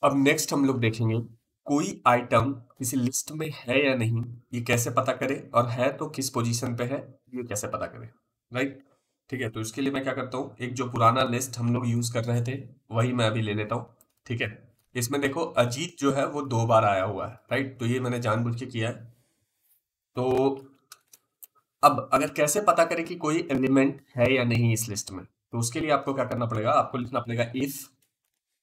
अब नेक्स्ट हम लोग देखेंगे कोई आइटम किसी लिस्ट में है या नहीं, ये कैसे पता करें, और है तो किस पोजीशन पे है ये कैसे पता करें। राइट। ठीक है, तो इसके लिए मैं क्या करता हूँ, एक जो पुराना लिस्ट हम लोग यूज कर रहे थे वही मैं अभी ले लेता हूँ। ठीक है, इसमें देखो अजीत जो है वो 2 बार आया हुआ है। राइट, तो ये मैंने जानबूझ के किया है। तो अब अगर कैसे पता करें कि कोई एलिमेंट है या नहीं इस लिस्ट में, तो उसके लिए आपको क्या करना पड़ेगा, आपको लिखना पड़ेगा इफ,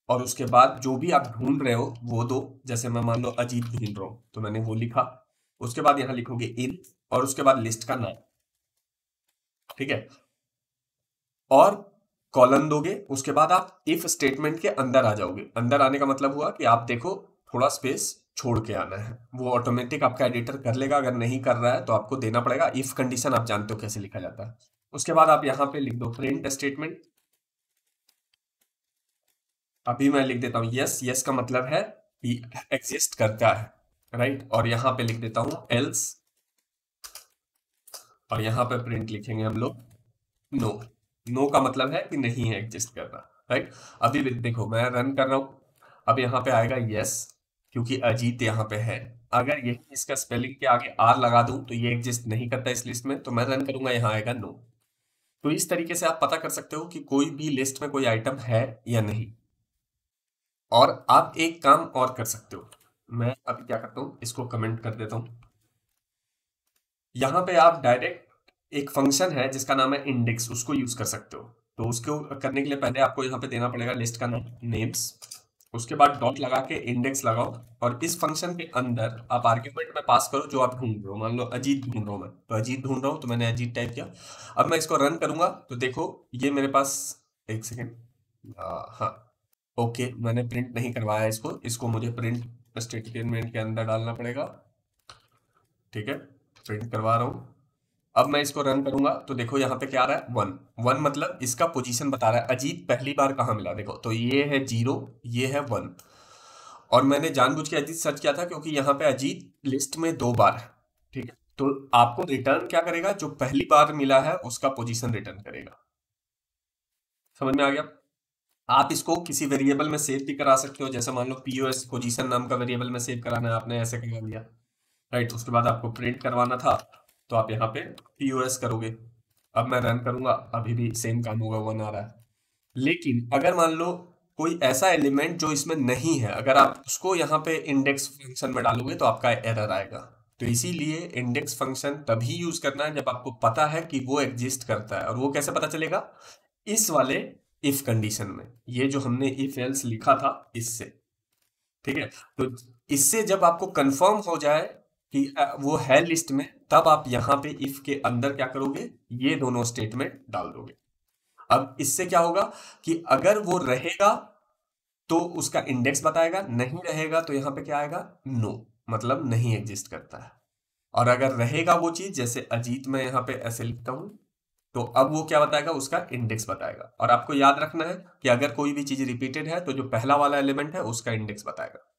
और उसके बाद जो भी आप ढूंढ रहे हो वो दो। जैसे मैं मान लो अजीत ढूंढ रहा हूं तो मैंने वो लिखा। उसके बाद यहां लिखोगे इन, और उसके बाद लिस्ट का नाम। ठीक है, और कॉलन दोगे। उसके बाद आप इफ स्टेटमेंट के अंदर आ जाओगे। अंदर आने का मतलब हुआ कि आप देखो थोड़ा स्पेस छोड़ के आना है, वो ऑटोमेटिक आपका एडिटर कर लेगा। अगर नहीं कर रहा है तो आपको देना पड़ेगा। इफ कंडीशन आप जानते हो कैसे लिखा जाता है। उसके बाद आप यहां पे लिख दो प्रिंट स्टेटमेंट। अभी मैं लिख देता हूँ यस। यस का मतलब है कि एग्जिस्ट करता है। राइट, और यहां पे लिख देता हूं एल्स, और यहां पे प्रिंट लिखेंगे हम लोग नो। नो का मतलब है कि नहीं है, एग्जिस्ट कर रहा। राइट, अभी भी देखो मैं रन कर रहा हूं। अब यहां पे आएगा यस, क्योंकि अजीत यहां पे है। अगर यही इसका स्पेलिंग के आगे आर लगा दूं तो ये एग्जिस्ट नहीं करता इस लिस्ट में, तो मैं रन करूंगा, यहां आएगा नो। तो इस तरीके से आप पता कर सकते हो कि कोई भी लिस्ट में कोई आइटम है या नहीं। और आप एक काम और कर सकते हो। मैं अभी क्या करता हूँ, इसको कमेंट कर देता हूँ। यहाँ पे आप डायरेक्ट एक फंक्शन है जिसका नाम है इंडेक्स, उसको यूज कर सकते हो। तो उसको करने के लिए पहले आपको यहाँ पे देना पड़ेगा लिस्ट का नाम नेम्स। उसके बाद डॉट लगा के इंडेक्स लगाओ, और इस फंक्शन के अंदर आप आर्ग्यूमेंट में पास करो जो आप ढूंढ रहे हो। मान लो अजीत ढूंढ रहा हूं मैं, तो अजीत ढूंढ रहा हूं तो मैंने अजीत टाइप किया। अब मैं इसको रन करूंगा तो देखो ये मेरे पास, एक सेकेंड, हाँ ओके, मैंने प्रिंट नहीं करवाया इसको। इसको मुझे प्रिंट स्टेटमेंट के अंदर डालना पड़ेगा। ठीक है, प्रिंट करवा रहा हूँ। अब मैं इसको रन करूंगा तो देखो यहाँ पे क्या आ रहा है, वन। वन मतलब इसका पोजीशन बता रहा है अजीत पहली बार कहाँ मिला। देखो तो ये है जीरो, ये है वन। और मैंने जानबूझ के अजीत सर्च किया था क्योंकि यहाँ पे अजीत लिस्ट में 2 बार है। ठीक है, तो आपको रिटर्न क्या करेगा, जो पहली बार मिला है उसका पोजीशन रिटर्न करेगा। समझ में आ गया। आप इसको किसी वेरिएबल में सेव भी करा सकते हो, जैसे मान लो पीओएस पोजीशन नाम का वेरिएबल में सेव कराना है, आपने ऐसे करा लिया। राइट, उसके बाद आपको प्रिंट करवाना था तो आप यहाँ पे पीओएस करोगे। अब मैं रन करूंगा, अभी भी सेम काम होगा, वन आ रहा है। लेकिन अगर मान लो कोई ऐसा एलिमेंट जो इसमें नहीं है, अगर आप उसको यहाँ पे इंडेक्स फंक्शन में डालोगे तो आपका एरर आएगा। तो इसीलिए इंडेक्स फंक्शन तभी यूज करना है जब आपको पता है कि वो एग्जिस्ट करता है। और वो कैसे पता चलेगा, इस वाले इफ कंडीशन में, ये जो हमने इफ एल्स लिखा था इससे। ठीक है, तो इससे जब आपको कंफर्म हो जाए कि वो है लिस्ट में, तब आप यहाँ पे इफ के अंदर क्या करोगे, ये दोनों स्टेटमेंट डाल दोगे। अब इससे क्या होगा कि अगर वो रहेगा तो उसका इंडेक्स बताएगा, नहीं रहेगा तो यहाँ पे क्या आएगा, नो, मतलब नहीं एग्जिस्ट करता है। और अगर रहेगा वो चीज, जैसे अजीत में यहाँ पे ऐसे लिखता हूं, तो अब वो क्या बताएगा, उसका इंडेक्स बताएगा। और आपको याद रखना है कि अगर कोई भी चीज रिपीटेड है तो जो पहला वाला एलिमेंट है उसका इंडेक्स बताएगा।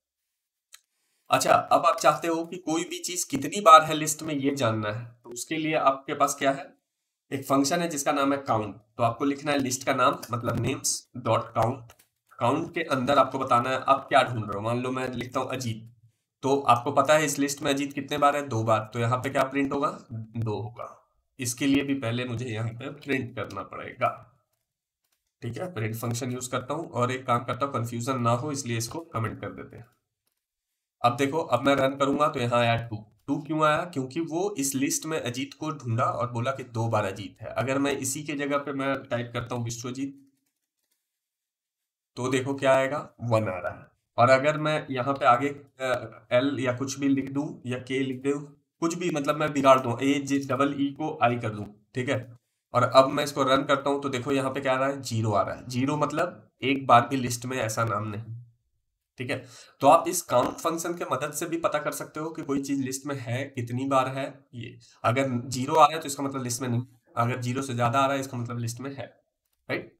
अच्छा, अब आप चाहते हो कि कोई भी चीज कितनी बार है लिस्ट में ये जानना है, तो उसके लिए आपके पास क्या है, एक फंक्शन है जिसका नाम है काउंट। तो आपको लिखना है लिस्ट का नाम मतलब नेम्स डॉट काउंट। काउंट के अंदर आपको बताना है आप क्या ढूंढ रहे हो। मान लो मैं लिखता हूं अजीत, तो आपको पता है इस लिस्ट में अजीत कितने बार है, 2 बार। तो यहाँ पे क्या प्रिंट होगा, 2 होगा। इसके लिए भी पहले मुझे यहाँ पे प्रिंट करना पड़ेगा। ठीक है, प्रिंट फंक्शन यूज करता हूँ, और एक काम करता हूँ कंफ्यूजन ना हो इसलिए इसको कमेंट कर देते हैं। अब देखो, अब मैं रन करूंगा तो यहाँ आया टू। टू क्यों आया, क्योंकि वो इस लिस्ट में अजीत को ढूंढा और बोला कि 2 बार अजीत है। अगर मैं इसी के जगह पे मैं टाइप करता हूँ विश्वजीत, तो देखो क्या आएगा, 1 आ रहा है। और अगर मैं यहाँ पे आगे एल या कुछ भी लिख दूं या के लिख दूं, कुछ भी मतलब मैं बिगाड़ दूं, ए जे डबल ई को आई कर दूं। ठीक है, और अब मैं इसको रन करता हूं तो देखो यहाँ पे क्या आ रहा है, जीरो आ रहा है। जीरो मतलब एक बार भी लिस्ट में ऐसा नाम नहीं। ठीक है, तो आप इस काउंट फंक्शन के मदद से भी पता कर सकते हो कि कोई चीज लिस्ट में है, कितनी बार है ये। अगर जीरो आ रहा है तो इसका मतलब लिस्ट में नहीं, अगर जीरो से ज्यादा आ रहा है इसका मतलब लिस्ट में है। राइट।